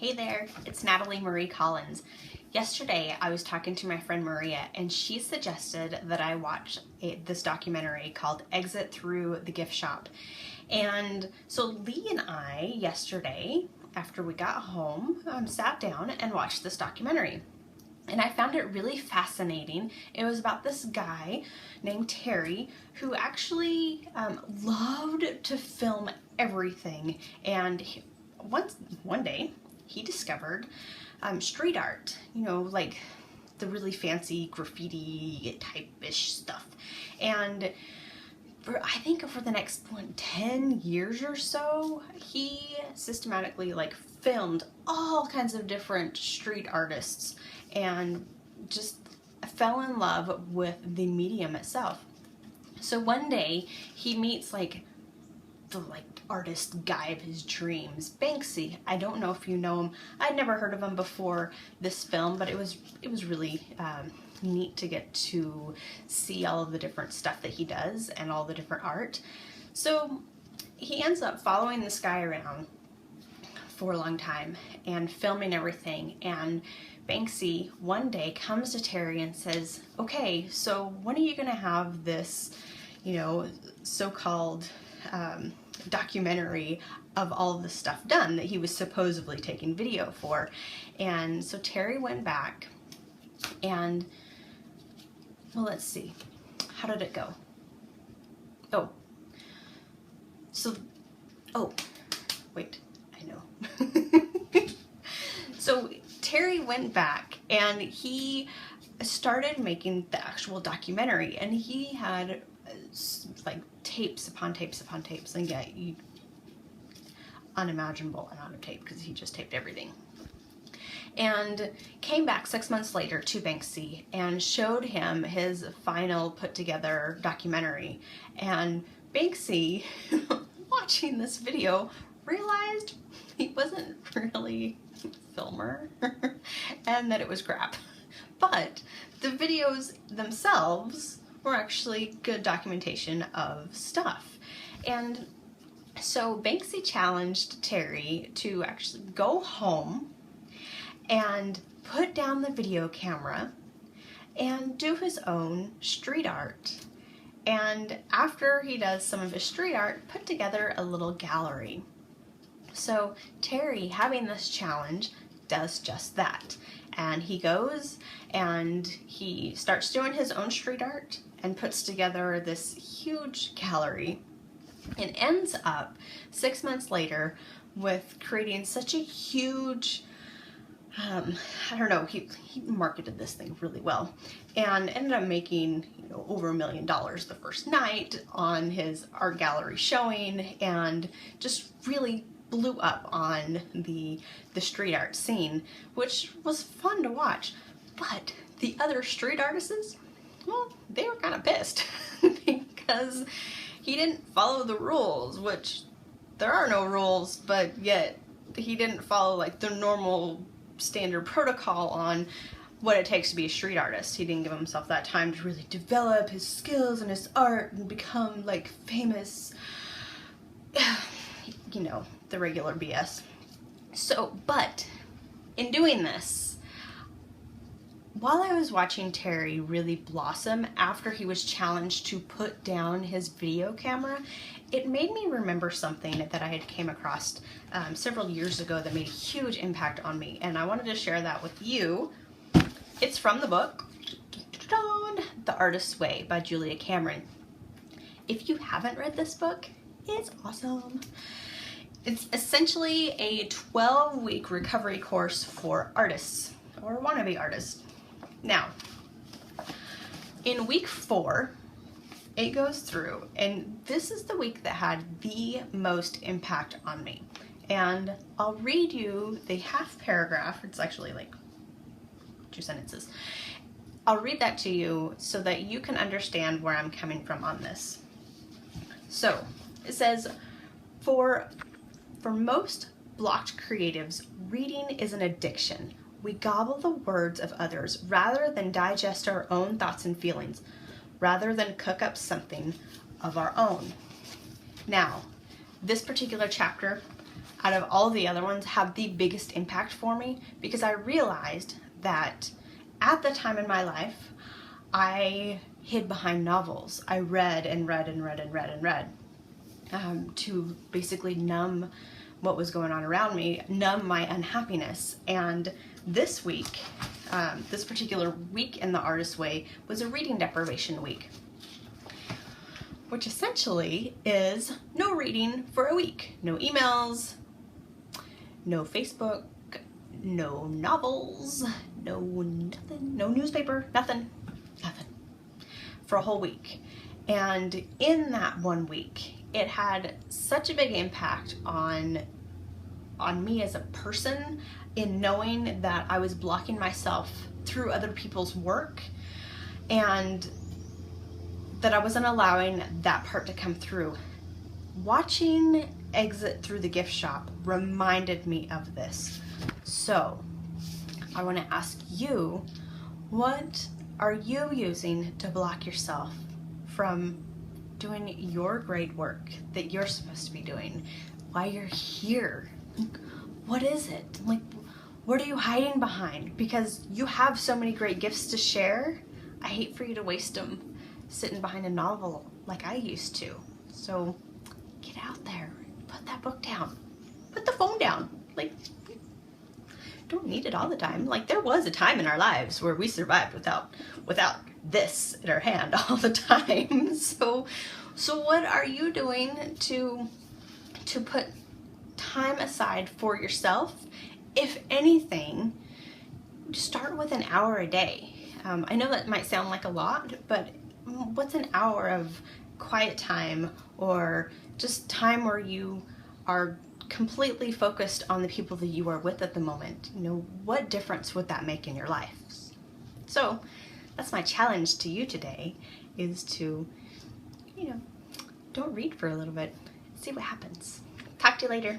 Hey there, it's Natalie Marie Collins. Yesterday I was talking to my friend Maria and she suggested that I watch this documentary called Exit Through the Gift Shop. And so Lee and I yesterday, after we got home, sat down and watched this documentary. And I found it really fascinating. It was about this guy named Terry who actually loved to film everything. And one day he discovered street art, like the really fancy graffiti type-ish stuff. And I think for the next 10 years or so, he systematically filmed all kinds of different street artists and just fell in love with the medium itself. So one day he meets the artist guy of his dreams, Banksy. I don't know if you know him. I'd never heard of him before this film, but it was really neat to get to see all of the different stuff that he does and all the different art. So he ends up following this guy around for a long time and filming everything. And Banksy one day comes to Terry and says, okay, so when are you gonna have this, so-called documentary of all of the stuff done that he was supposedly taking video for? And so Terry went back and, well, let's see, how did it go? Wait, I know. So Terry went back and he started making the actual documentary, and he had tapes upon tapes upon tapes, and unimaginable amount of tape because he just taped everything. And came back 6 months later to Banksy and showed him his final put together documentary. And Banksy, watching this video, realized he wasn't really a filmer and that it was crap. But the videos themselves were actually good documentation of stuff. And so Banksy challenged Terry to actually go home and put down the video camera and do his own street art. And after he does some of his street art, put together a little gallery. So Terry, having this challenge, does just that. And he goes and he starts doing his own street art and puts together this huge gallery, and ends up 6 months later with creating such a huge, I don't know, he marketed this thing really well and ended up making over $1 million the first night on his art gallery showing, and just really blew up on the street art scene, which was fun to watch. But the other street artists, well, they were kind of pissed because he didn't follow the rules, which there are no rules, but yet he didn't follow the normal standard protocol on what it takes to be a street artist. He didn't give himself that time to really develop his skills and his art and become famous, the regular BS. So, but in doing this, while I was watching Terry really blossom after he was challenged to put down his video camera, it made me remember something that I had came across several years ago that made a huge impact on me, and I wanted to share that with you. It's from the book, The Artist's Way by Julia Cameron. If you haven't read this book, it's awesome. It's essentially a 12-week recovery course for artists or wannabe artists. Now, in week 4, it goes through, and this is the week that had the most impact on me. And I'll read you the half paragraph. It's actually 2 sentences. I'll read that to you so that you can understand where I'm coming from on this. So, it says, for most blocked creatives, reading is an addiction. We gobble the words of others rather than digest our own thoughts and feelings, rather than cook up something of our own. Now, this particular chapter out of all the other ones have the biggest impact for me, because I realized that at the time in my life, I hid behind novels. I read and read and read and read and read to basically numb what was going on around me, numb my unhappiness. And this week, this particular week in the Artist Way was a reading deprivation week, which essentially is no reading for a week. No emails, no Facebook, no novels, no nothing, no newspaper, nothing for a whole week. And in that 1 week, it had such a big impact on me as a person, in knowing that I was blocking myself through other people's work, and that I wasn't allowing that part to come through. Watching Exit Through the Gift Shop reminded me of this. So I want to ask you, what are you using to block yourself from doing your great work that you're supposed to be doing while you're here? What is it? Like, what are you hiding behind? Because you have so many great gifts to share. I hate for you to waste them sitting behind a novel like I used to. So get out there, put that book down, put the phone down. Like, don't need it all the time. Like, there was a time in our lives where we survived without this in our hand all the time. So what are you doing to put time aside for yourself? If anything, start with an hour a day. I know that might sound like a lot, but what's an hour of quiet time, or just time where you are completely focused on the people that you are with at the moment? You know, what difference would that make in your life? So that's my challenge to you today, is to, don't read for a little bit. See what happens. Talk to you later.